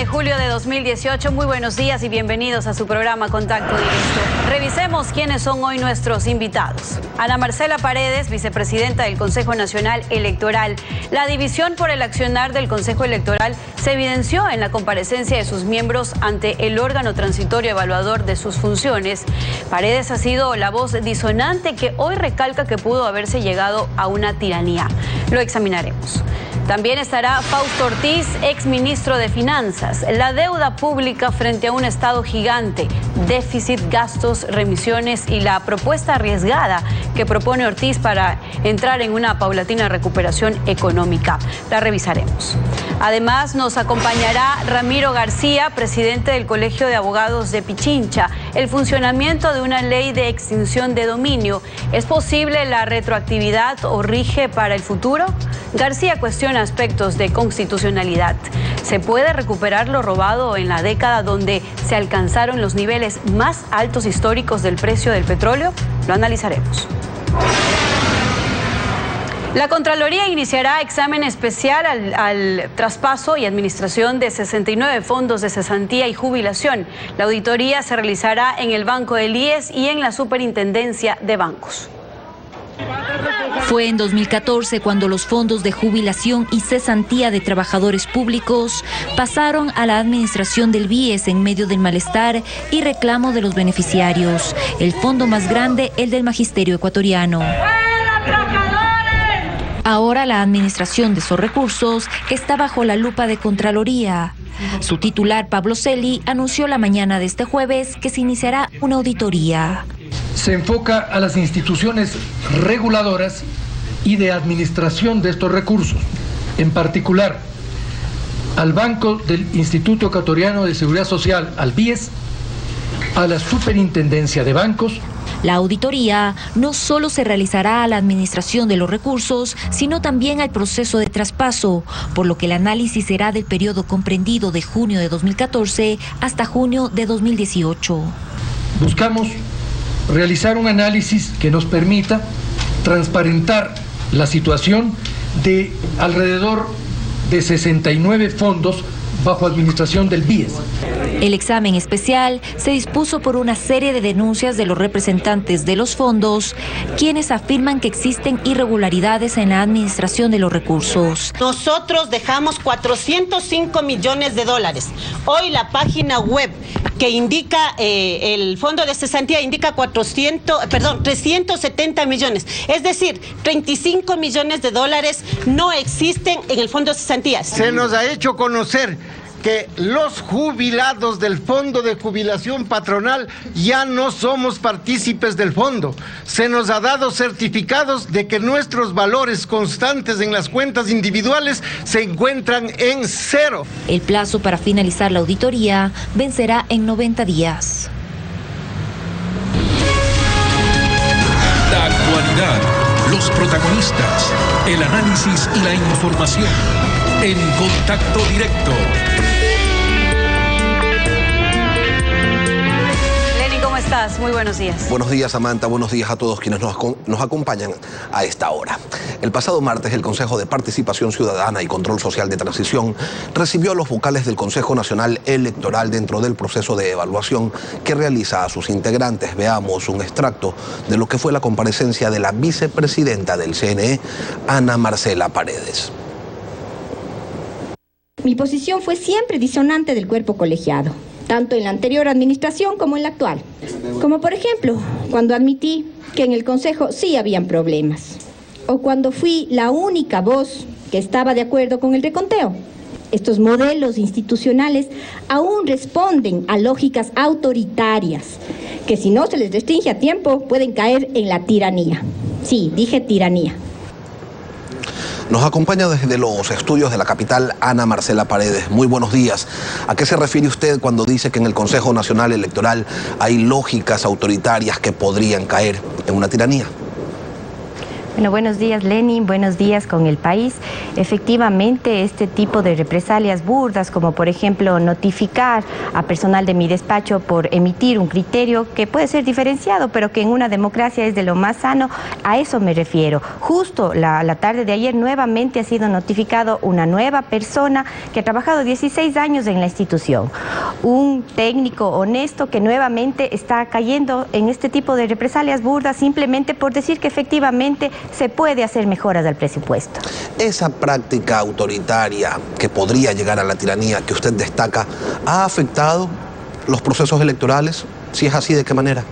de julio de 2018. Muy buenos días y bienvenidos a su programa Contacto Directo. Revisemos quiénes son hoy nuestros invitados. Ana Marcela Paredes, vicepresidenta del Consejo Nacional Electoral. La división por el accionar del Consejo Electoral se evidenció en la comparecencia de sus miembros ante el órgano transitorio evaluador de sus funciones. Paredes ha sido la voz disonante que hoy recalca que pudo haberse llegado a una tiranía. Lo examinaremos. También estará Fausto Ortiz, exministro de Finanzas. La deuda pública frente a un Estado gigante, déficit, gastos, remisiones y la propuesta arriesgada que propone Ortiz para entrar en una paulatina recuperación económica. La revisaremos. Además, nos acompañará Ramiro García, presidente del Colegio de Abogados de Pichincha. El funcionamiento de una ley de extinción de dominio. ¿Es posible la retroactividad o rige para el futuro? García cuestiona aspectos de constitucionalidad. ¿Se puede recuperar lo robado en la década donde se alcanzaron los niveles más altos históricos del precio del petróleo? Lo analizaremos. La Contraloría iniciará examen especial al traspaso y administración de 69 fondos de cesantía y jubilación. La auditoría se realizará en el Banco del IES y en la Superintendencia de Bancos. Fue en 2014 cuando los fondos de jubilación y cesantía de trabajadores públicos pasaron a la administración del BIES en medio del malestar y reclamo de los beneficiarios. El fondo más grande, el del Magisterio Ecuatoriano. Ahora la administración de esos recursos está bajo la lupa de Contraloría. Su titular, Pablo Celi, anunció la mañana de este jueves que se iniciará una auditoría. Se enfoca a las instituciones reguladoras y de administración de estos recursos, en particular al Banco del Instituto Ecuatoriano de Seguridad Social, al BIES, a la Superintendencia de Bancos. La auditoría no solo se realizará a la administración de los recursos, sino también al proceso de traspaso, por lo que el análisis será del periodo comprendido de junio de 2014 hasta junio de 2018. Buscamos realizar un análisis que nos permita transparentar la situación de alrededor de 69 fondos bajo administración del BIES. El examen especial se dispuso por una serie de denuncias de los representantes de los fondos, quienes afirman que existen irregularidades en la administración de los recursos. Nosotros dejamos 405 millones de dólares. Hoy la página web que indica el fondo de cesantía indica 370 millones. Es decir, 35 millones de dólares no existen en el fondo de cesantía. Se nos ha hecho conocer que los jubilados del Fondo de Jubilación Patronal ya no somos partícipes del fondo. Se nos ha dado certificados de que nuestros valores constantes en las cuentas individuales se encuentran en cero. El plazo para finalizar la auditoría vencerá en 90 días. La actualidad, los protagonistas, el análisis y la información en Contacto Directo. ¿Cómo estás? Muy buenos días. Buenos días, Samantha. Buenos días a todos quienes nos acompañan a esta hora. El pasado martes, el Consejo de Participación Ciudadana y Control Social de Transición recibió a los vocales del Consejo Nacional Electoral dentro del proceso de evaluación que realiza a sus integrantes. Veamos un extracto de lo que fue la comparecencia de la vicepresidenta del CNE, Ana Marcela Paredes. Mi posición fue siempre disonante del cuerpo colegiado, tanto en la anterior administración como en la actual. Como por ejemplo, cuando admití que en el Consejo sí habían problemas, o cuando fui la única voz que estaba de acuerdo con el reconteo. Estos modelos institucionales aún responden a lógicas autoritarias, que si no se les restringe a tiempo pueden caer en la tiranía. Sí, dije tiranía. Nos acompaña desde los estudios de la capital Ana Marcela Paredes. Muy buenos días. ¿A qué se refiere usted cuando dice que en el Consejo Nacional Electoral hay lógicas autoritarias que podrían caer en una tiranía? Bueno, buenos días, Lenin, buenos días con el país. Efectivamente, este tipo de represalias burdas, como por ejemplo notificar a personal de mi despacho por emitir un criterio que puede ser diferenciado, pero que en una democracia es de lo más sano, a eso me refiero. Justo la tarde de ayer nuevamente ha sido notificado una nueva persona que ha trabajado 16 años en la institución. Un técnico honesto que nuevamente está cayendo en este tipo de represalias burdas simplemente por decir que efectivamente se puede hacer mejoras al presupuesto. Esa práctica autoritaria que podría llegar a la tiranía que usted destaca, ¿ha afectado los procesos electorales? Si es así, ¿de qué manera?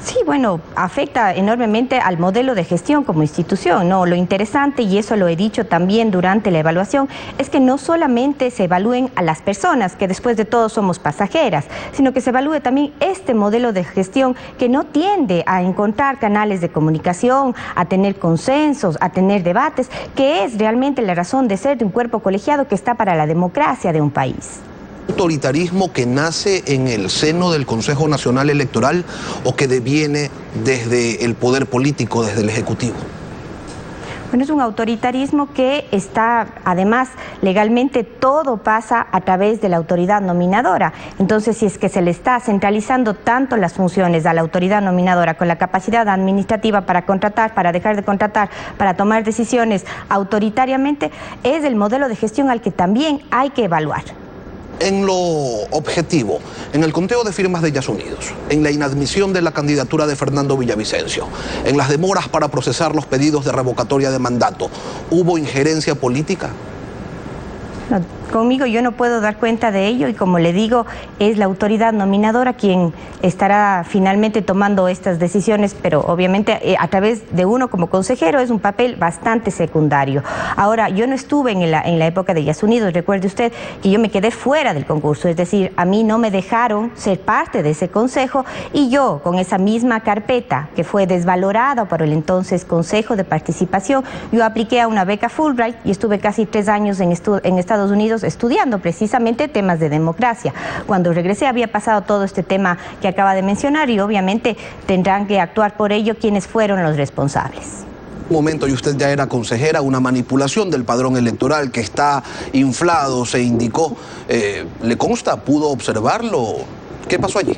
Sí, bueno, afecta enormemente al modelo de gestión como institución, ¿no? Lo interesante, y eso lo he dicho también durante la evaluación, es que no solamente se evalúen a las personas, que después de todo somos pasajeras, sino que se evalúe también este modelo de gestión que no tiende a encontrar canales de comunicación, a tener consensos, a tener debates, que es realmente la razón de ser de un cuerpo colegiado que está para la democracia de un país. ¿Autoritarismo que nace en el seno del Consejo Nacional Electoral o que deviene desde el poder político, desde el Ejecutivo? Bueno, es un autoritarismo que está, además, legalmente todo pasa a través de la autoridad nominadora. Entonces, si es que se le está centralizando tanto las funciones a la autoridad nominadora con la capacidad administrativa para contratar, para dejar de contratar, para tomar decisiones autoritariamente, es el modelo de gestión al que también hay que evaluar. En lo objetivo, en el conteo de firmas de Yas Unidos, en la inadmisión de la candidatura de Fernando Villavicencio, en las demoras para procesar los pedidos de revocatoria de mandato, ¿hubo injerencia política? No, conmigo yo no puedo dar cuenta de ello y, como le digo, es la autoridad nominadora quien estará finalmente tomando estas decisiones, pero obviamente a través de uno como consejero es un papel bastante secundario. Ahora, yo no estuve en la época de Yas Unidos, recuerde usted que yo me quedé fuera del concurso, es decir, a mí no me dejaron ser parte de ese consejo y yo, con esa misma carpeta que fue desvalorada por el entonces Consejo de Participación, yo apliqué a una beca Fulbright y estuve casi 3 años en Estados Unidos estudiando precisamente temas de democracia. Cuando regresé había pasado todo este tema que acaba de mencionar y obviamente tendrán que actuar por ello quienes fueron los responsables. Un momento, y usted ya era consejera, una manipulación del padrón electoral que está inflado, se indicó. ¿Le consta? ¿Pudo observarlo? ¿Qué pasó allí?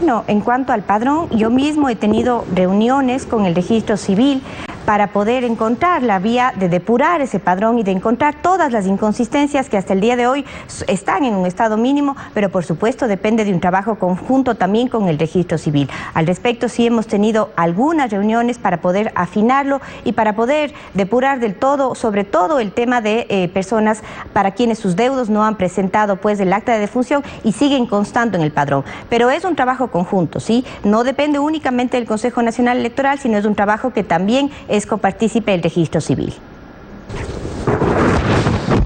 No, en cuanto al padrón, yo mismo he tenido reuniones con el registro civil para poder encontrar la vía de depurar ese padrón y de encontrar todas las inconsistencias que hasta el día de hoy están en un estado mínimo, pero por supuesto depende de un trabajo conjunto también con el registro civil. Al respecto sí hemos tenido algunas reuniones para poder afinarlo y para poder depurar del todo, sobre todo el tema de personas para quienes sus deudos no han presentado pues el acta de defunción y siguen constando en el padrón. Pero es un trabajo conjunto, ¿sí? No depende únicamente del Consejo Nacional Electoral, sino es un trabajo que también es copartícipe del registro civil.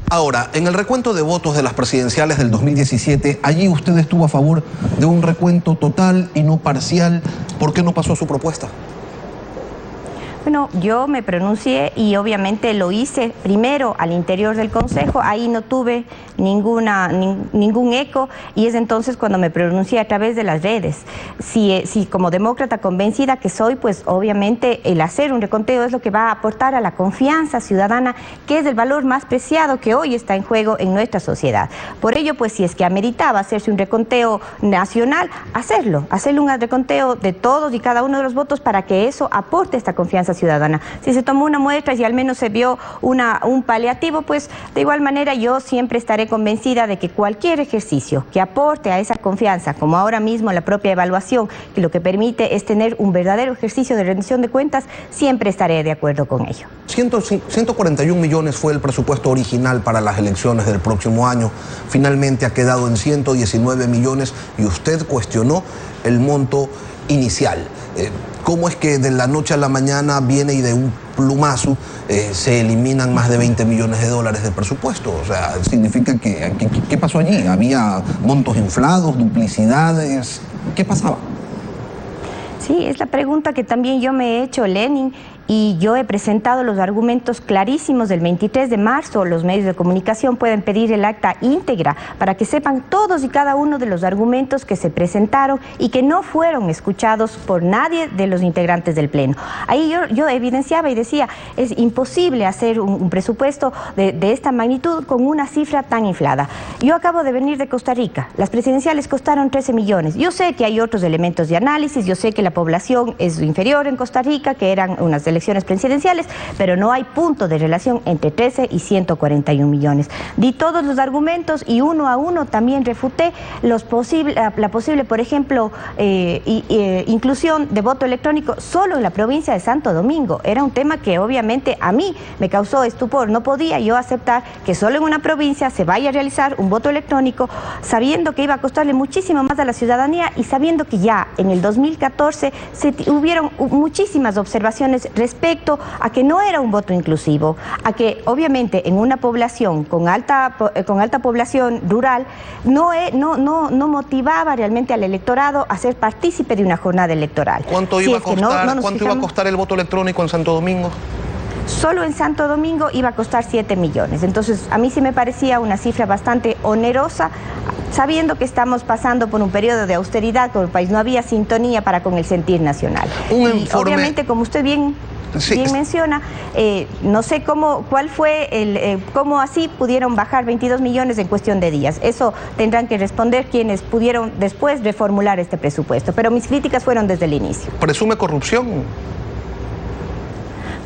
Ahora, en el recuento de votos de las presidenciales del 2017, allí usted estuvo a favor de un recuento total y no parcial. ¿Por qué no pasó su propuesta? Bueno, yo me pronuncié y obviamente lo hice primero al interior del Consejo, ahí no tuve ningún eco y es entonces cuando me pronuncié a través de las redes. Si como demócrata convencida que soy, pues obviamente el hacer un reconteo es lo que va a aportar a la confianza ciudadana, que es el valor más preciado que hoy está en juego en nuestra sociedad. Por ello, pues si es que ameritaba hacerse un reconteo nacional, hacerlo un reconteo de todos y cada uno de los votos para que eso aporte esta confianza ciudadana. Si se tomó una muestra y si al menos se vio un paliativo, pues de igual manera yo siempre estaré convencida de que cualquier ejercicio que aporte a esa confianza, como ahora mismo la propia evaluación, que lo que permite es tener un verdadero ejercicio de rendición de cuentas, siempre estaré de acuerdo con ello. 141 millones fue el presupuesto original para las elecciones del próximo año. Finalmente ha quedado en 119 millones y usted cuestionó el monto inicial. ¿Cómo es que de la noche a la mañana viene y de un plumazo se eliminan más de 20 millones de dólares de presupuesto? O sea, significa que ¿qué pasó allí? ¿Había montos inflados, duplicidades? ¿Qué pasaba? Sí, es la pregunta que también yo me he hecho, Lenin, y yo he presentado los argumentos clarísimos del 23 de marzo. Los medios de comunicación pueden pedir el acta íntegra para que sepan todos y cada uno de los argumentos que se presentaron y que no fueron escuchados por nadie de los integrantes del Pleno. Ahí yo evidenciaba y decía, es imposible hacer un presupuesto de esta magnitud con una cifra tan inflada. Yo acabo de venir de Costa Rica, las presidenciales costaron 13 millones. Yo sé que hay otros elementos de análisis, yo sé que la población es inferior en Costa Rica, que eran unas elecciones presidenciales, pero no hay punto de relación entre 13 y 141 millones. Di todos los argumentos y uno a uno también refuté la posible, por ejemplo, inclusión de voto electrónico solo en la provincia de Santo Domingo. Era un tema que obviamente a mí me causó estupor. No podía yo aceptar que solo en una provincia se vaya a realizar un voto electrónico sabiendo que iba a costarle muchísimo más a la ciudadanía y sabiendo que ya en el 2014 hubieron muchísimas observaciones respecto a que no era un voto inclusivo, a que obviamente en una población con alta población rural no motivaba realmente al electorado a ser partícipe de una jornada electoral. ¿Cuánto iba a costar el voto electrónico en Santo Domingo? Solo en Santo Domingo iba a costar 7 millones. Entonces, a mí sí me parecía una cifra bastante onerosa, sabiendo que estamos pasando por un periodo de austeridad con el país. No había sintonía para con el sentir nacional. Y obviamente, como usted bien menciona, no sé cuál fue cómo así pudieron bajar 22 millones en cuestión de días. Eso tendrán que responder quienes pudieron después reformular este presupuesto. Pero mis críticas fueron desde el inicio. ¿Presume corrupción?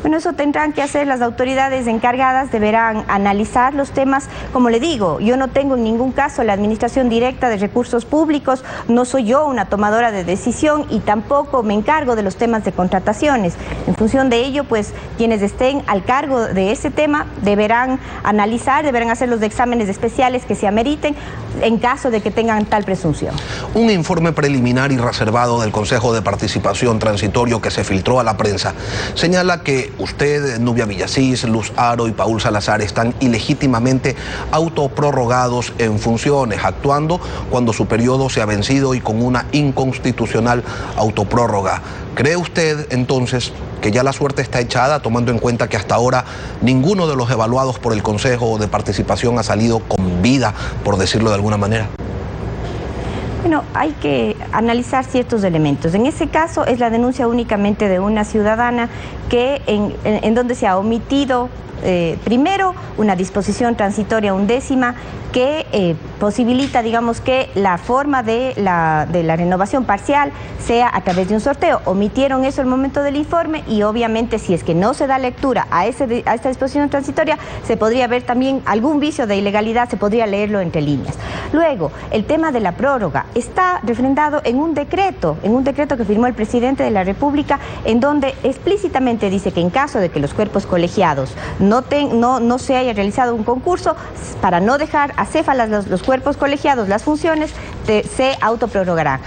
Bueno, eso tendrán que hacer las autoridades encargadas, deberán analizar los temas. Como le digo, yo no tengo en ningún caso la administración directa de recursos públicos, no soy yo una tomadora de decisión y tampoco me encargo de los temas de contrataciones. En función de ello, pues quienes estén al cargo de ese tema deberán analizar, deberán hacer los exámenes especiales que se ameriten en caso de que tengan tal presunción. Un informe preliminar y reservado del Consejo de Participación Transitorio que se filtró a la prensa señala que usted, Nubia Villasís, Luz Haro y Paul Salazar están ilegítimamente autoprorrogados en funciones, actuando cuando su periodo se ha vencido y con una inconstitucional autoprórroga. ¿Cree usted entonces que ya la suerte está echada, tomando en cuenta que hasta ahora ninguno de los evaluados por el Consejo de Participación ha salido con vida, por decirlo de alguna manera? Bueno, hay que analizar ciertos elementos. En ese caso es la denuncia únicamente de una ciudadana que en donde se ha omitido primero una disposición transitoria 11ª que posibilita, digamos, que la forma de la renovación parcial sea a través de un sorteo. Omitieron eso al momento del informe y obviamente si es que no se da lectura a esta disposición transitoria, se podría ver también algún vicio de ilegalidad, se podría leerlo entre líneas. Luego, el tema de la prórroga está refrendado en un decreto que firmó el presidente de la República, en donde explícitamente dice que en caso de que los cuerpos colegiados no se haya realizado un concurso, para no dejar acéfalas los cuerpos colegiados las funciones, se autoprorrogarán.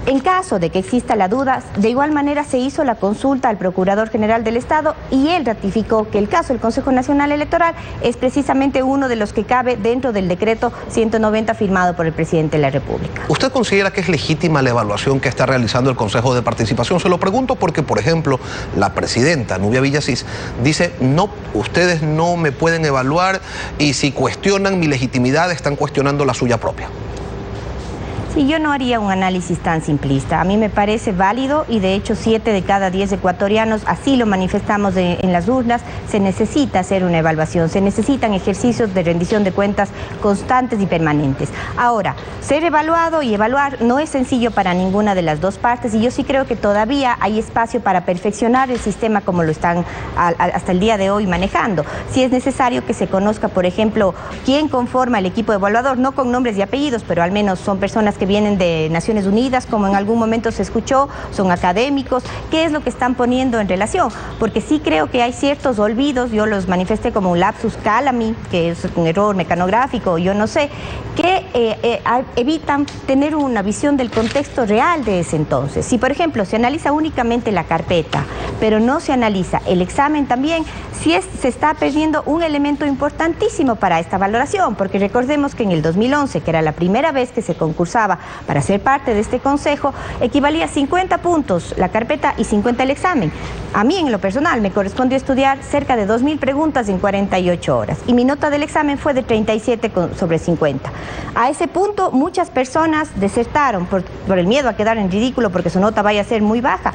En caso de que exista la duda, de igual manera se hizo la consulta al Procurador General del Estado y él ratificó que el caso del Consejo Nacional Electoral es precisamente uno de los que cabe dentro del decreto 190 firmado por el presidente de la República. ¿Usted considera que es legítima la evaluación que está realizando el Consejo de Participación? Se lo pregunto porque, por ejemplo, la presidenta Nubia Villasís dice: no, ustedes no me pueden evaluar y si cuestionan mi legitimidad están cuestionando la suya propia. Sí, yo no haría un análisis tan simplista. A mí me parece válido y de hecho 7 de cada 10 ecuatorianos así lo manifestamos en las urnas. Se necesita hacer una evaluación, se necesitan ejercicios de rendición de cuentas constantes y permanentes. Ahora, ser evaluado y evaluar no es sencillo para ninguna de las dos partes y yo sí creo que todavía hay espacio para perfeccionar el sistema como lo están hasta el día de hoy manejando. Si es necesario que se conozca, por ejemplo, quién conforma el equipo evaluador, no con nombres y apellidos, pero al menos son personas que vienen de Naciones Unidas, como en algún momento se escuchó, son académicos, qué es lo que están poniendo en relación, porque sí creo que hay ciertos olvidos, yo los manifesté como un lapsus calami, que es un error mecanográfico, yo no sé, que evitan tener una visión del contexto real de ese entonces. Si, por ejemplo, se analiza únicamente la carpeta, pero no se analiza el examen también, se está perdiendo un elemento importantísimo para esta valoración, porque recordemos que en el 2011, que era la primera vez que se concursaba para ser parte de este consejo, equivalía a 50 puntos la carpeta y 50 el examen. A mí, en lo personal, me correspondió estudiar cerca de 2.000 preguntas en 48 horas y mi nota del examen fue de 37 sobre 50. A ese punto, muchas personas desertaron por el miedo a quedar en ridículo porque su nota vaya a ser muy baja.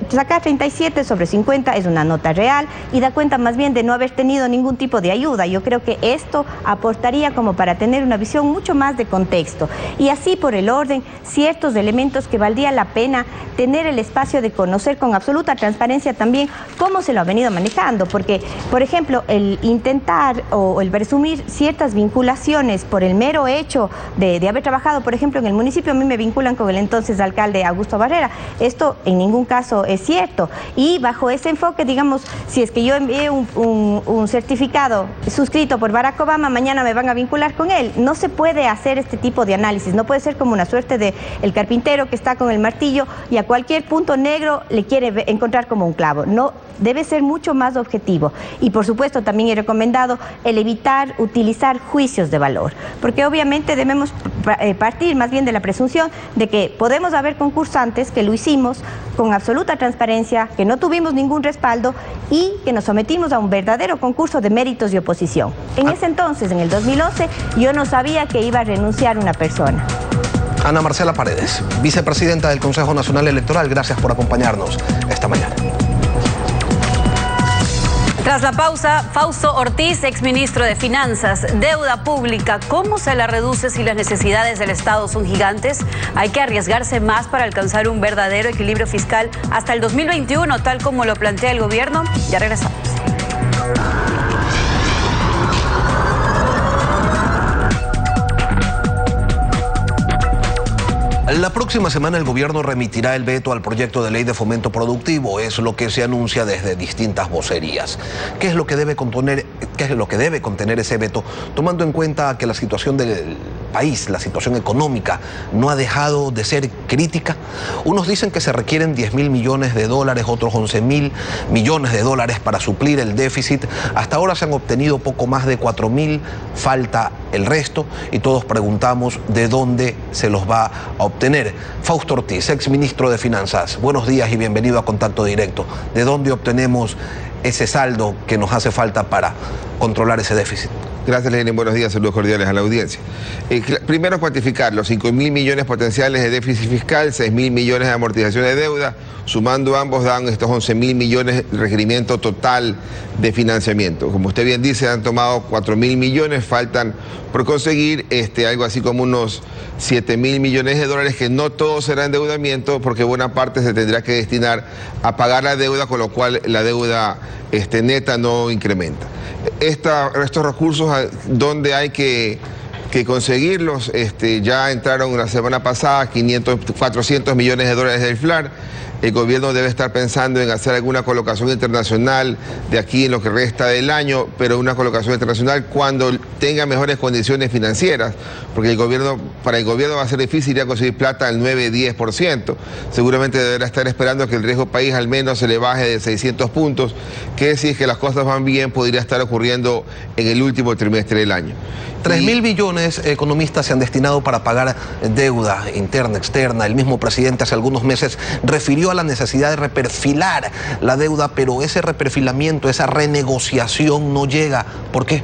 Sacar 37 sobre 50 es una nota real y da cuenta más bien de no haber tenido ningún tipo de ayuda. Yo creo que esto aportaría como para tener una visión mucho más de contexto y así por el orden ciertos elementos que valdría la pena tener el espacio de conocer con absoluta transparencia también cómo se lo ha venido manejando, porque por ejemplo el intentar o el presumir ciertas vinculaciones por el mero hecho de haber trabajado, por ejemplo en el municipio, a mí me vinculan con el entonces alcalde Augusto Barrera, esto en ningún caso es cierto y bajo ese enfoque, digamos, si es que yo envié un certificado suscrito por Barack Obama, mañana me van a vincular con él. No se puede hacer este tipo de análisis, no puede ser como una suerte de el carpintero que está con el martillo y a cualquier punto negro le quiere encontrar como un clavo. No, debe ser mucho más objetivo y por supuesto también he recomendado el evitar utilizar juicios de valor, porque obviamente debemos partir más bien de la presunción de que podemos haber concursantes que lo hicimos con absoluta transparencia, que no tuvimos ningún respaldo y que nos sometimos a un verdadero concurso de méritos y oposición. En ese entonces, en el 2011, yo no sabía que iba a renunciar una persona. Ana Marcela Paredes, vicepresidenta del Consejo Nacional Electoral, gracias por acompañarnos esta mañana. Tras la pausa, Fausto Ortiz, exministro de Finanzas, deuda pública, ¿cómo se la reduce si las necesidades del Estado son gigantes? ¿Hay que arriesgarse más para alcanzar un verdadero equilibrio fiscal hasta el 2021, tal como lo plantea el gobierno? Ya regresamos. La próxima semana el gobierno remitirá el veto al proyecto de ley de fomento productivo, es lo que se anuncia desde distintas vocerías. ¿Qué es lo que debe contener ese veto, tomando en cuenta que la situación del país, la situación económica, no ha dejado de ser crítica? Unos dicen que se requieren 10.000 millones de dólares, otros 11.000 millones de dólares para suplir el déficit. Hasta ahora se han obtenido poco más de 4.000, falta el resto y todos preguntamos de dónde se los va a obtener. Fausto Ortiz, exministro de Finanzas, buenos días y bienvenido a Contacto Directo. ¿De dónde obtenemos ese saldo que nos hace falta para controlar ese déficit? Gracias, Lenin. Buenos días. Saludos cordiales a la audiencia. Primero, cuantificar los 5.000 millones potenciales de déficit fiscal, 6.000 millones de amortización de deuda. Sumando ambos dan estos 11.000 millones de requerimiento total de financiamiento. Como usted bien dice, han tomado 4.000 millones, faltan por conseguir algo así como unos 7.000 millones de dólares, que no todo será endeudamiento, porque buena parte se tendrá que destinar a pagar la deuda, con lo cual la deuda neta no incrementa. Estos recursos, ¿dónde hay que conseguirlos? Ya entraron la semana pasada 400 millones de dólares del FLAR. El gobierno debe estar pensando en hacer alguna colocación internacional de aquí en lo que resta del año, pero una colocación internacional cuando tenga mejores condiciones financieras, porque para el gobierno va a ser difícil ya conseguir plata al 9-10%. Seguramente deberá estar esperando que el riesgo país al menos se le baje de 600 puntos, que si es que las cosas van bien podría estar ocurriendo en el último trimestre del año. 3.000 billones economistas se han destinado para pagar deuda interna, externa. El mismo presidente hace algunos meses refirió a la necesidad de reperfilar la deuda, pero ese reperfilamiento, esa renegociación no llega. ¿Por qué?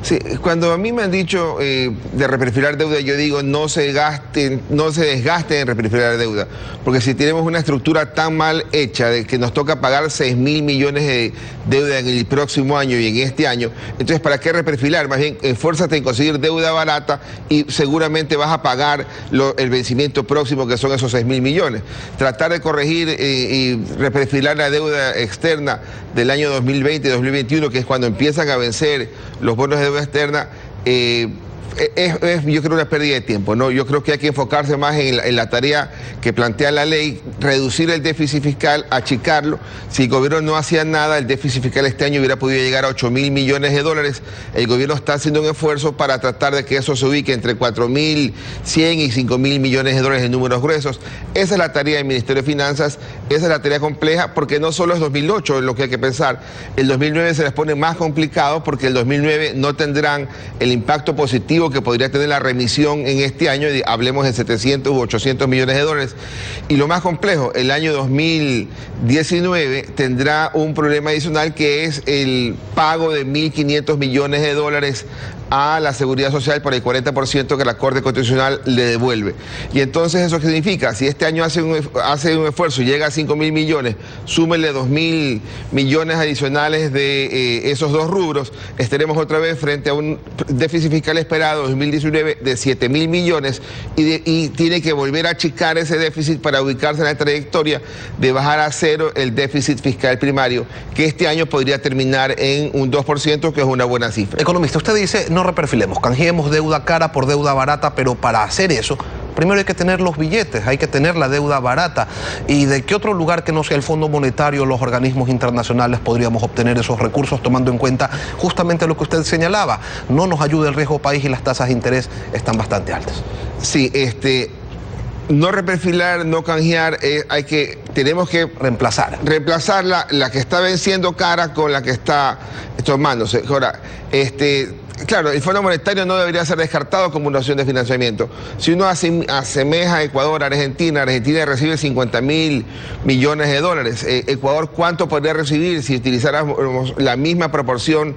Sí, cuando a mí me han dicho de reperfilar deuda, yo digo no se desgasten en reperfilar deuda, porque si tenemos una estructura tan mal hecha de que nos toca pagar 6.000 millones de deuda en el próximo año y en este año, entonces ¿para qué reperfilar? Más bien, esfuérzate en conseguir deuda barata y seguramente vas a pagar el vencimiento próximo, que son esos 6.000 millones. Tratar de corregir y reperfilar la deuda externa del año 2020 y 2021, que es cuando empiezan a vencer los bonos de deuda externa, yo creo una pérdida de tiempo, ¿no? Yo creo que hay que enfocarse más en la tarea que plantea la ley, reducir el déficit fiscal, achicarlo. Si el gobierno no hacía nada, el déficit fiscal este año hubiera podido llegar a 8.000 millones de dólares. El gobierno está haciendo un esfuerzo para tratar de que eso se ubique entre 4.100 y 5.000 millones de dólares en números gruesos. Esa es la tarea del Ministerio de Finanzas, esa es la tarea compleja, porque no solo es 2008 lo que hay que pensar. El 2009 se les pone más complicado porque el 2009 no tendrán el impacto positivo que podría tener la remisión en este año, hablemos de 700 u 800 millones de dólares. Y lo más complejo, el año 2019 tendrá un problema adicional que es el pago de 1.500 millones de dólares a la Seguridad Social por el 40% que la Corte Constitucional le devuelve. Y entonces, ¿eso qué significa? Si este año hace un esfuerzo y llega a 5.000 millones, súmele 2.000 millones adicionales de esos dos rubros, estaremos otra vez frente a un déficit fiscal esperado 2019 de 7.000 millones y tiene que volver a achicar ese déficit para ubicarse en la trayectoria de bajar a cero el déficit fiscal primario, que este año podría terminar en un 2%, que es una buena cifra. Economista, usted dice, no reperfilemos, canjeemos deuda cara por deuda barata, pero para hacer eso, primero hay que tener los billetes, hay que tener la deuda barata. ¿Y de qué otro lugar que no sea el Fondo Monetario o los organismos internacionales podríamos obtener esos recursos, tomando en cuenta justamente lo que usted señalaba? No nos ayuda el riesgo país y las tasas de interés están bastante altas. Sí, no reperfilar, no canjear, tenemos que reemplazar la que está venciendo cara con la que está tomándose. Ahora, claro, el Fondo Monetario no debería ser descartado como una opción de financiamiento. Si uno asemeja a Ecuador, Argentina recibe 50.000 millones de dólares. Ecuador, ¿cuánto podría recibir si utilizáramos la misma proporción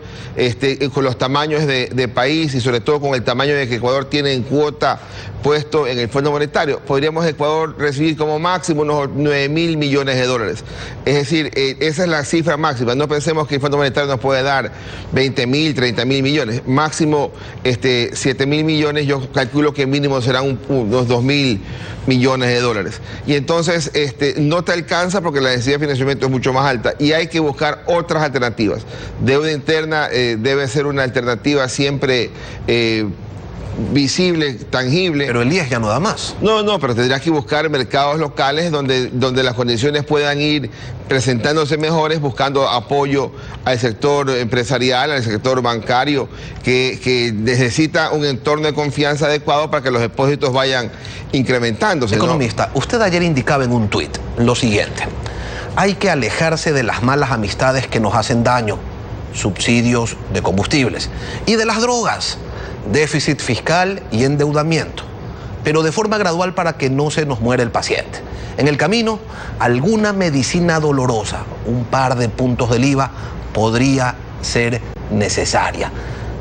con los tamaños de país y sobre todo con el tamaño de que Ecuador tiene en cuota puesto en el Fondo Monetario? Podríamos Ecuador recibir como máximo unos 9.000 millones de dólares. Es decir, esa es la cifra máxima. No pensemos que el Fondo Monetario nos puede dar 20.000, 30.000 millones. Máximo 7.000 millones, yo calculo que mínimo serán unos 2.000 millones de dólares. Y entonces no te alcanza porque la necesidad de financiamiento es mucho más alta y hay que buscar otras alternativas. Deuda interna debe ser una alternativa siempre visible, tangible. Pero el IES ya no da más. No, pero tendrás que buscar mercados locales donde las condiciones puedan ir presentándose mejores, buscando apoyo al sector empresarial, al sector bancario, que necesita un entorno de confianza adecuado para que los depósitos vayan incrementándose. Economista, ¿no? Usted ayer indicaba en un tuit lo siguiente: hay que alejarse de las malas amistades que nos hacen daño, subsidios de combustibles, y de las drogas, déficit fiscal y endeudamiento, pero de forma gradual para que no se nos muera el paciente. En el camino, alguna medicina dolorosa, un par de puntos del IVA, podría ser necesaria.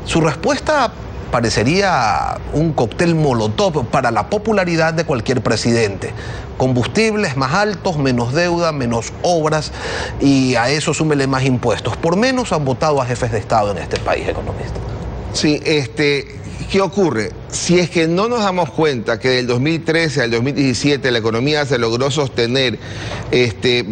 Su respuesta parecería un cóctel molotov para la popularidad de cualquier presidente. Combustibles más altos, menos deuda, menos obras, y a eso súmele más impuestos. Por menos han votado a jefes de Estado en este país, economista. Sí, ¿qué ocurre? Si es que no nos damos cuenta que del 2013 al 2017 la economía se logró sostener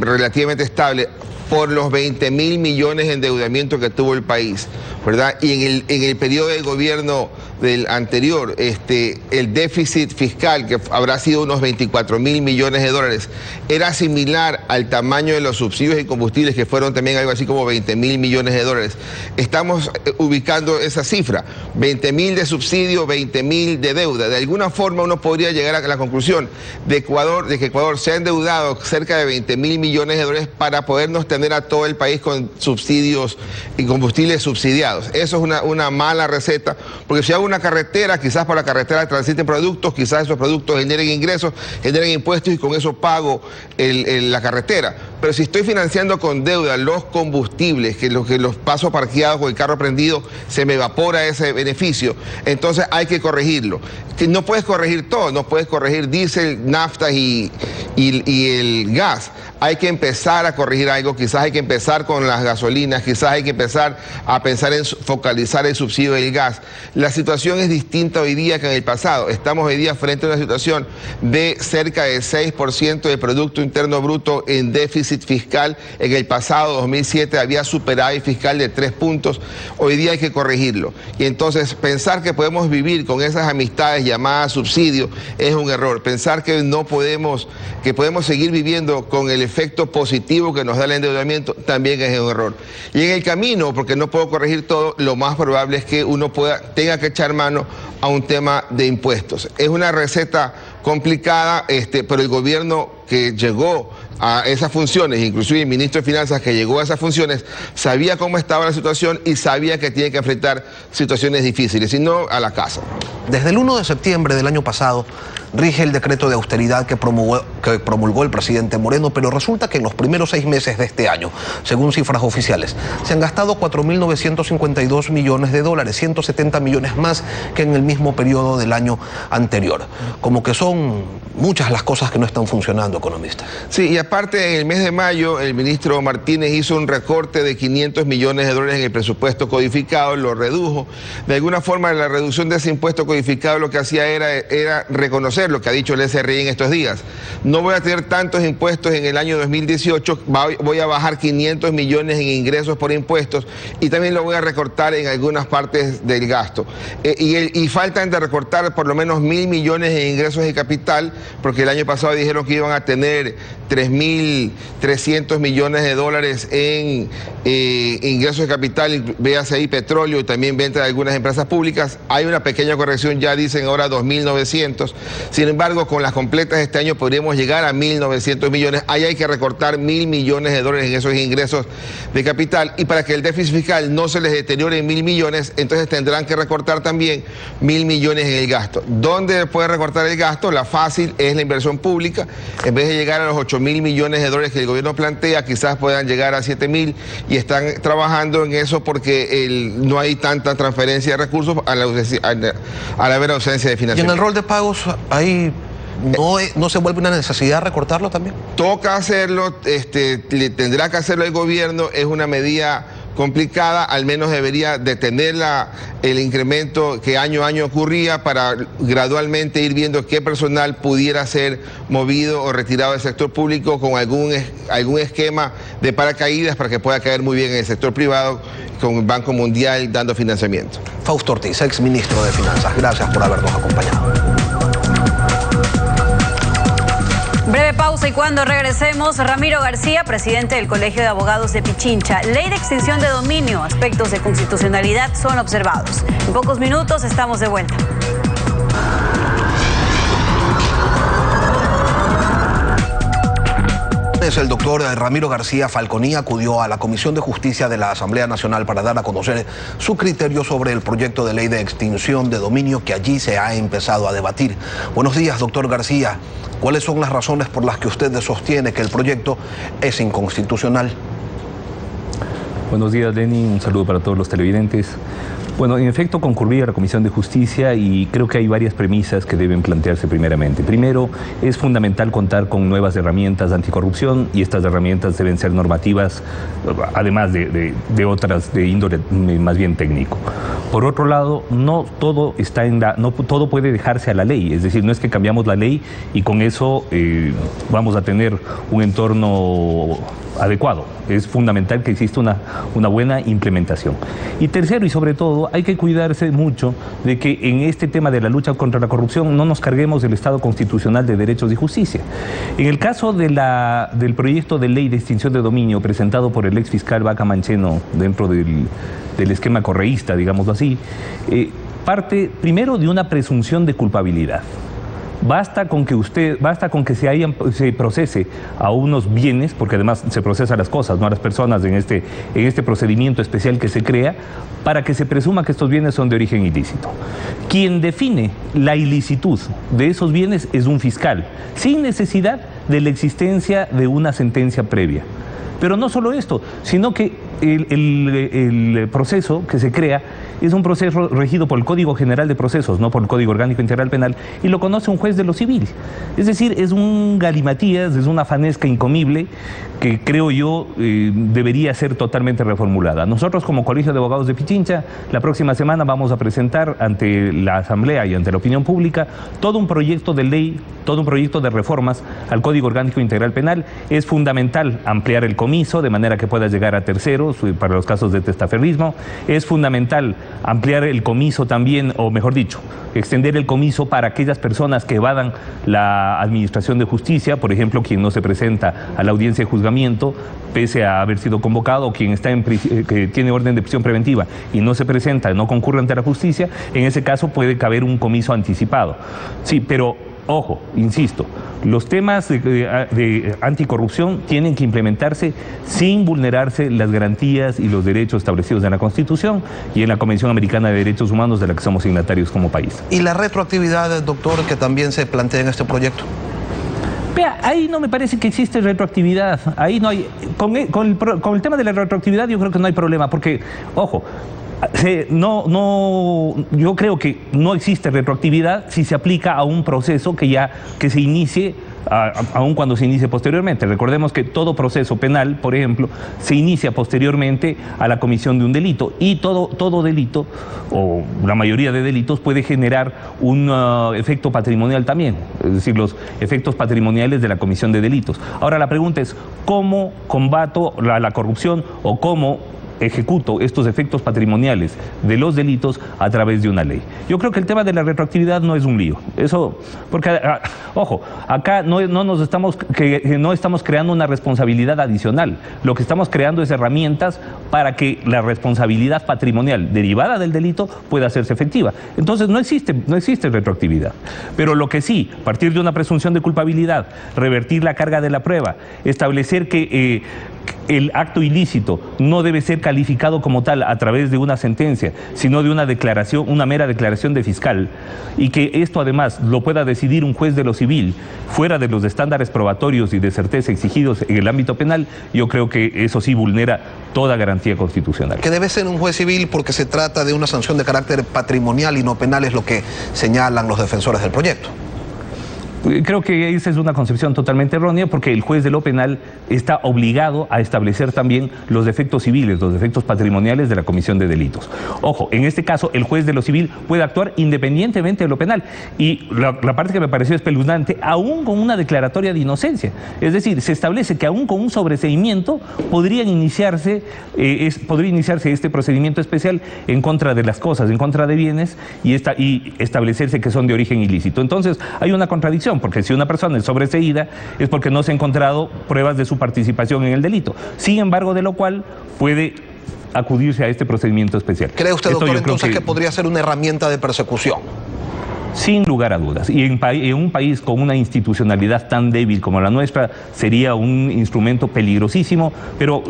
relativamente estable por los 20.000 millones de endeudamiento que tuvo el país, ¿verdad? Y en el periodo de gobierno del anterior, el déficit fiscal, que habrá sido unos 24.000 millones de dólares, era similar al tamaño de los subsidios y combustibles, que fueron también algo así como 20.000 millones de dólares. Estamos ubicando esa cifra, 20.000 de subsidio, 20.000 de deuda. De alguna forma uno podría llegar a la conclusión de que Ecuador se ha endeudado cerca de 20.000 millones de dólares para podernos tener a todo el país con subsidios y combustibles subsidiados. Eso es una mala receta, porque si hago una carretera, quizás por la carretera transiten productos, quizás esos productos generen ingresos, generen impuestos y con eso pago la carretera. Pero si estoy financiando con deuda los combustibles, que los paso parqueados con el carro prendido, se me evapora ese beneficio, entonces hay que corregirlo. No puedes corregir todo, no puedes corregir diésel, nafta y el gas. Hay que empezar a corregir algo, quizás hay que empezar con las gasolinas, quizás hay que empezar a pensar en focalizar el subsidio del gas. La situación es distinta hoy día que en el pasado. Estamos hoy día frente a una situación de cerca de 6% de Producto Interno Bruto en déficit déficit fiscal. En el pasado, 2007, había superávit fiscal de 3 puntos. Hoy día hay que corregirlo. Y entonces pensar que podemos vivir con esas amistades llamadas subsidio es un error. Pensar que que podemos seguir viviendo con el efecto positivo que nos da el endeudamiento también es un error. Y en el camino, porque no puedo corregir todo, lo más probable es que uno tenga que echar mano a un tema de impuestos. Es una receta complicada, pero el gobierno que llegó a esas funciones, inclusive el ministro de Finanzas que llegó a esas funciones, sabía cómo estaba la situación y sabía que tiene que enfrentar situaciones difíciles, y no a la casa. Desde el 1 de septiembre del año pasado rige el decreto de austeridad que promulgó el presidente Moreno, pero resulta que en los primeros 6 meses de este año, según cifras oficiales, se han gastado 4.952 millones de dólares, 170 millones más que en el mismo periodo del año anterior. Como que son muchas las cosas que no están funcionando, economista. Sí, y aparte en el mes de mayo el ministro Martínez hizo un recorte de 500 millones de dólares en el presupuesto codificado, lo redujo. De alguna forma la reducción de ese impuesto codificado lo que hacía era reconocer lo que ha dicho el SRI en estos días. No voy a tener tantos impuestos en el año 2018, voy a bajar 500 millones en ingresos por impuestos y también lo voy a recortar en algunas partes del gasto. Y faltan de recortar por lo menos 1.000 millones en ingresos de capital, porque el año pasado dijeron que iban a tener 3.300 millones de dólares en ingresos de capital, véase ahí petróleo y también venta de algunas empresas públicas. Hay una pequeña corrección, ya dicen ahora 2.900. Sin embargo, con las completas este año podríamos llegar a 1.900 millones. Ahí hay que recortar 1.000 millones de dólares en esos ingresos de capital, y para que el déficit fiscal no se les deteriore en 1.000 millones, entonces tendrán que recortar también 1.000 millones en el gasto. ¿Dónde puede recortar el gasto? La fácil es la inversión pública. En vez de llegar a los 8.000 millones de dólares que el gobierno plantea, quizás puedan llegar a 7.000, y están trabajando en eso porque no hay tanta transferencia de recursos al haber ausencia de financiamiento. ¿Y en el rol de pagos ahí no se vuelve una necesidad recortarlo también? Toca hacerlo, tendrá que hacerlo el gobierno, es una medida complicada, al menos debería detener el incremento que año a año ocurría para gradualmente ir viendo qué personal pudiera ser movido o retirado del sector público con algún esquema de paracaídas para que pueda caer muy bien en el sector privado, con el Banco Mundial dando financiamiento. Fausto Ortiz, ex ministro de Finanzas, gracias por habernos acompañado. Breve pausa y cuando regresemos, Ramiro García, presidente del Colegio de Abogados de Pichincha. Ley de extinción de dominio, aspectos de constitucionalidad son observados. En pocos minutos estamos de vuelta. El doctor Ramiro García Falconi acudió a la Comisión de Justicia de la Asamblea Nacional para dar a conocer su criterio sobre el proyecto de ley de extinción de dominio que allí se ha empezado a debatir. Buenos días, doctor García. ¿Cuáles son las razones por las que usted sostiene que el proyecto es inconstitucional? Buenos días, Lenny. Un saludo para todos los televidentes. Bueno, en efecto concurrí a la Comisión de Justicia y creo que hay varias premisas que deben plantearse primeramente. Primero, es fundamental contar con nuevas herramientas de anticorrupción y estas herramientas deben ser normativas, además de otras de índole más bien técnico. Por otro lado, no todo puede dejarse a la ley, es decir, no es que cambiamos la ley y con eso vamos a tener un entorno adecuado. Es fundamental que exista una buena implementación. Y tercero, y sobre todo, hay que cuidarse mucho de que en este tema de la lucha contra la corrupción no nos carguemos del Estado constitucional de derechos y justicia. En el caso del proyecto de ley de extinción de dominio presentado por el ex fiscal Vaca Mancheno dentro del esquema correísta, digámoslo así, parte primero de una presunción de culpabilidad. Basta con que se procese a unos bienes, porque además se procesa las cosas, no a las personas en este procedimiento especial que se crea, para que se presuma que estos bienes son de origen ilícito. Quien define la ilicitud de esos bienes es un fiscal, sin necesidad de la existencia de una sentencia previa. Pero no solo esto, sino que el proceso que se crea es un proceso regido por el Código General de Procesos, no por el Código Orgánico Integral Penal, y lo conoce un juez de lo civil. Es decir, es un galimatías, es una fanesca incomible que creo yo debería ser totalmente reformulada. Nosotros como Colegio de Abogados de Pichincha, la próxima semana vamos a presentar ante la Asamblea y ante la opinión pública todo un proyecto de ley, todo un proyecto de reformas al Código Orgánico Integral Penal. Es fundamental ampliar el comiso de manera que pueda llegar a terceros para los casos de testaferrismo. Es fundamental ampliar el comiso también, o mejor dicho, extender el comiso para aquellas personas que evadan la administración de justicia, por ejemplo, quien no se presenta a la audiencia de juzgamiento pese a haber sido convocado, o quien está que tiene orden de prisión preventiva y no se presenta, no concurre ante la justicia. En ese caso puede caber un comiso anticipado. Sí, pero ojo, insisto, los temas de anticorrupción tienen que implementarse sin vulnerarse las garantías y los derechos establecidos en la Constitución y en la Convención Americana de Derechos Humanos, de la que somos signatarios como país. ¿Y la retroactividad, doctor, que también se plantea en este proyecto? Vea, ahí no me parece que existe retroactividad. Ahí no hay. Con el tema de la retroactividad yo creo que no hay problema, porque, ojo, yo creo que no existe retroactividad si se aplica a un proceso que se inicie, aun cuando se inicie posteriormente. Recordemos que todo proceso penal, por ejemplo, se inicia posteriormente a la comisión de un delito, y todo delito, o la mayoría de delitos, puede generar un efecto patrimonial también, es decir, los efectos patrimoniales de la comisión de delitos. Ahora la pregunta es, ¿cómo combato la corrupción, o cómo ejecuto estos efectos patrimoniales de los delitos a través de una ley? Yo creo que el tema de la retroactividad no es un lío. Eso, porque, ojo, acá no estamos creando una responsabilidad adicional. Lo que estamos creando es herramientas para que la responsabilidad patrimonial derivada del delito pueda hacerse efectiva. Entonces no existe retroactividad. Pero lo que sí, a partir de una presunción de culpabilidad, revertir la carga de la prueba, establecer que el acto ilícito no debe ser calificado como tal a través de una sentencia, sino de una declaración, una mera declaración de fiscal, y que esto además lo pueda decidir un juez de lo civil, fuera de los estándares probatorios y de certeza exigidos en el ámbito penal. Yo creo que eso sí vulnera toda garantía constitucional. Que debe ser un juez civil porque se trata de una sanción de carácter patrimonial y no penal, es lo que señalan los defensores del proyecto. Creo que esa es una concepción totalmente errónea, porque el juez de lo penal está obligado a establecer también los defectos civiles, los defectos patrimoniales de la comisión de delitos. Ojo, en este caso el juez de lo civil puede actuar independientemente de lo penal, y la parte que me pareció espeluznante, aún con una declaratoria de inocencia. Es decir, se establece que aún con un sobreseimiento podría iniciarse este procedimiento especial en contra de las cosas, en contra de bienes, y establecerse que son de origen ilícito. Entonces hay una contradicción, porque si una persona es sobreseída es porque no se han encontrado pruebas de su participación en el delito, sin embargo de lo cual puede acudirse a este procedimiento especial. ¿Cree usted, doctor, entonces que podría ser una herramienta de persecución? Sin lugar a dudas. Y en un país con una institucionalidad tan débil como la nuestra, sería un instrumento peligrosísimo, pero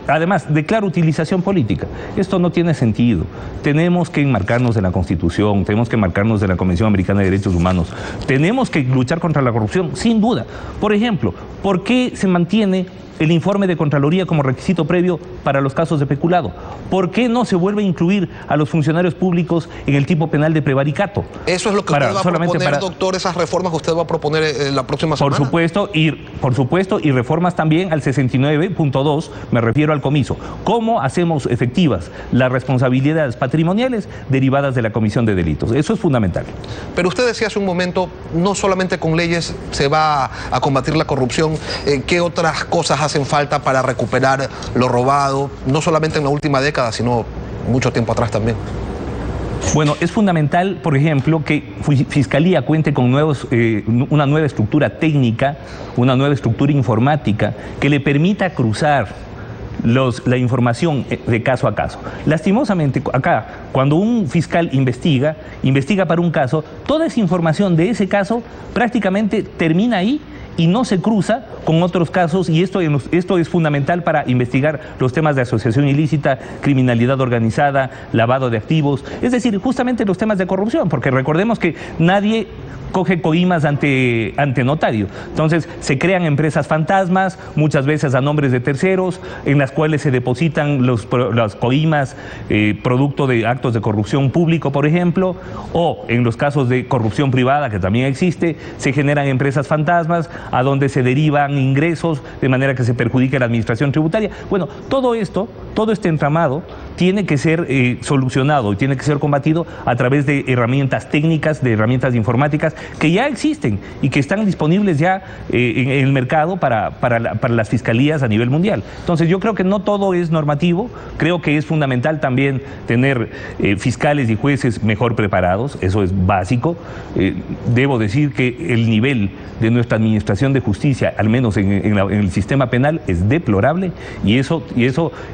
además de clara utilización política. Esto no tiene sentido. Tenemos que enmarcarnos en la Constitución, tenemos que enmarcarnos en la Convención Americana de Derechos Humanos, tenemos que luchar contra la corrupción, sin duda. Por ejemplo, ¿por qué se mantiene el informe de Contraloría como requisito previo para los casos de peculado? ¿Por qué no se vuelve a incluir a los funcionarios públicos en el tipo penal de prevaricato? Eso es lo que usted va a proponer, doctor, esas reformas que usted va a proponer la próxima semana. Por supuesto, y reformas también al 69.2, me refiero al comiso. ¿Cómo hacemos efectivas las responsabilidades patrimoniales derivadas de la comisión de delitos? Eso es fundamental. Pero usted decía hace un momento, no solamente con leyes se va a combatir la corrupción, ¿qué otras cosas hacen falta para recuperar lo robado, no solamente en la última década, sino mucho tiempo atrás también? Bueno, es fundamental, por ejemplo, que Fiscalía cuente con una nueva estructura técnica, una nueva estructura informática que le permita cruzar la información de caso a caso. Lastimosamente, acá, cuando un fiscal investiga para un caso, toda esa información de ese caso prácticamente termina ahí y no se cruza con otros casos, y esto es fundamental para investigar los temas de asociación ilícita, criminalidad organizada, lavado de activos, es decir, justamente los temas de corrupción, porque recordemos que nadie coge coimas ante notario. Entonces se crean empresas fantasmas, muchas veces a nombres de terceros, en las cuales se depositan las coimas producto de actos de corrupción público, por ejemplo, o en los casos de corrupción privada, que también existe, se generan empresas fantasmas a donde se derivan ingresos de manera que se perjudique la administración tributaria. Bueno, todo este entramado tiene que ser solucionado y tiene que ser combatido a través de herramientas técnicas, de herramientas informáticas que ya existen y que están disponibles ya en el mercado para las fiscalías a nivel mundial. Entonces yo creo que no todo es normativo, creo que es fundamental también tener fiscales y jueces mejor preparados, eso es básico. Debo decir que el nivel de nuestra administración de justicia, al menos en el sistema penal, es deplorable, y eso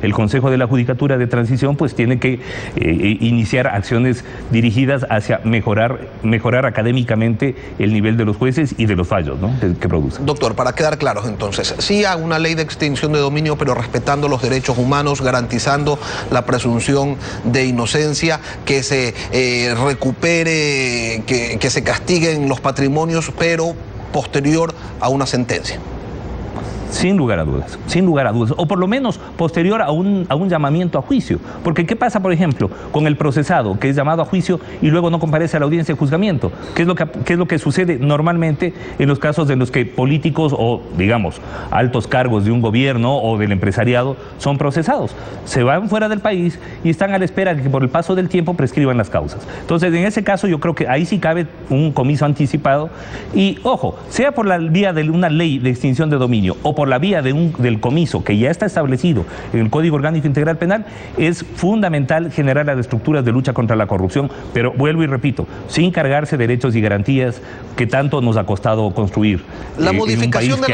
el Consejo de la Judicatura de Transición pues tiene que iniciar acciones dirigidas hacia mejorar académicamente el nivel de los jueces y de los fallos, ¿no?, que producen. Doctor, para quedar claros entonces, sí a una ley de extinción de dominio, pero respetando los derechos humanos, garantizando la presunción de inocencia, que se recupere, que se castiguen los patrimonios, pero posterior a una sentencia. Sin lugar a dudas, o por lo menos posterior a un llamamiento a juicio. Porque ¿qué pasa, por ejemplo, con el procesado que es llamado a juicio y luego no comparece a la audiencia de juzgamiento? ¿Qué es lo que sucede normalmente en los casos en los que políticos o, digamos, altos cargos de un gobierno o del empresariado son procesados? Se van fuera del país y están a la espera de que por el paso del tiempo prescriban las causas. Entonces, en ese caso yo creo que ahí sí cabe un comiso anticipado y, ojo, sea por la vía de una ley de extinción de dominio o por la vía del comiso que ya está establecido en el Código Orgánico Integral Penal, es fundamental generar las estructuras de lucha contra la corrupción, pero vuelvo y repito, sin cargarse derechos y garantías que tanto nos ha costado construir. La modificación de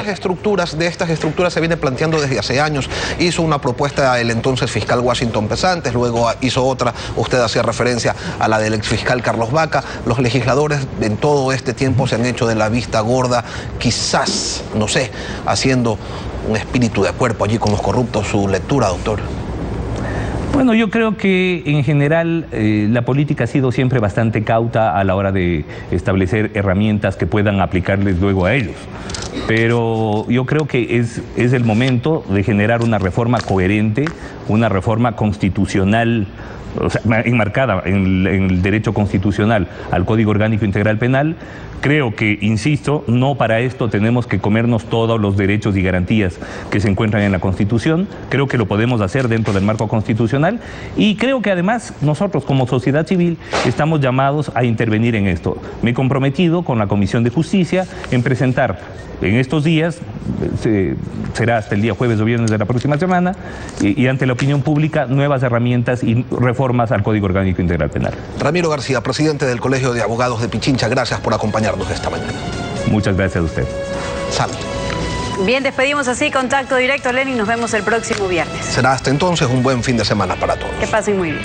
estas estructuras se viene planteando desde hace años. Hizo una propuesta el entonces fiscal Washington Pesantes, luego hizo otra, usted hacía referencia a la del exfiscal Carlos Baca. Los legisladores en todo este tiempo se han hecho de la vista gorda, quizás, no sé, haciendo un espíritu de cuerpo allí con los corruptos. Su lectura, doctor. Bueno, yo creo que en general la política ha sido siempre bastante cauta a la hora de establecer herramientas que puedan aplicarles luego a ellos. Pero yo creo que es el momento de generar una reforma coherente, una reforma constitucional, o sea, enmarcada en el derecho constitucional al Código Orgánico Integral Penal. Creo que, insisto, no para esto tenemos que comernos todos los derechos y garantías que se encuentran en la Constitución. Creo que lo podemos hacer dentro del marco constitucional y creo que además nosotros como sociedad civil estamos llamados a intervenir en esto. Me he comprometido con la Comisión de Justicia en presentar en estos días, será hasta el día jueves o viernes de la próxima semana, y ante la opinión pública, nuevas herramientas y reformas al Código Orgánico Integral Penal. Ramiro García, presidente del Colegio de Abogados de Pichincha, gracias por acompañarnos esta mañana. Muchas gracias a usted. Salud. Bien, despedimos así Contacto Directo, Lenin, nos vemos el próximo viernes. Será hasta entonces un buen fin de semana para todos. Que pasen muy bien.